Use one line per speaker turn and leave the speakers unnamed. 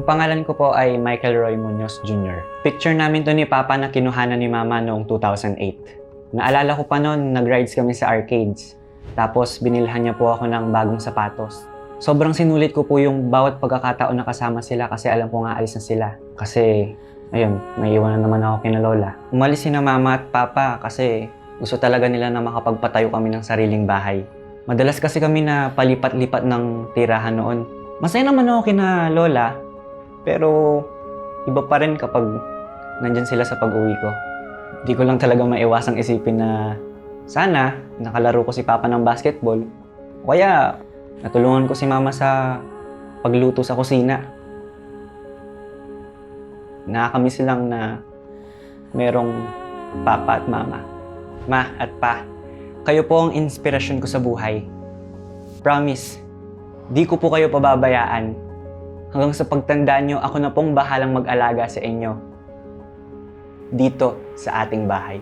pangalan ko po ay Michael Roy Munoz Jr. Picture namin to ni Papa na kinuhanan ni Mama noong 2008. Naalala ko pa noon, nag-rides kami sa arcades. Tapos binilhan niya po ako ng bagong sapatos. Sobrang sinulit ko po yung bawat pagkakataon na kasama sila kasi alam ko nga alis na sila. Kasi, ayun, may iwanan naman ako kina Lola. Umalis sina Mama at Papa kasi gusto talaga nila na makapagpatayo kami ng sariling bahay. Madalas kasi kami na palipat-lipat ng tirahan noon. Masaya naman ako kina Lola, pero iba pa rin kapag nandyan sila sa pag-uwi ko. Hindi ko lang talaga maiwasang isipin na sana nakalaro ko si Papa ng basketball o kaya natulungan ko si Mama sa pagluto sa kusina. Nakakamiss lang na merong Papa at Mama. Ma at Pa, kayo po ang inspirasyon ko sa buhay. Promise, di ko po kayo pababayaan. Hanggang sa pagtandaan nyo, ako na pong bahalang mag-alaga sa inyo. Dito sa ating bahay.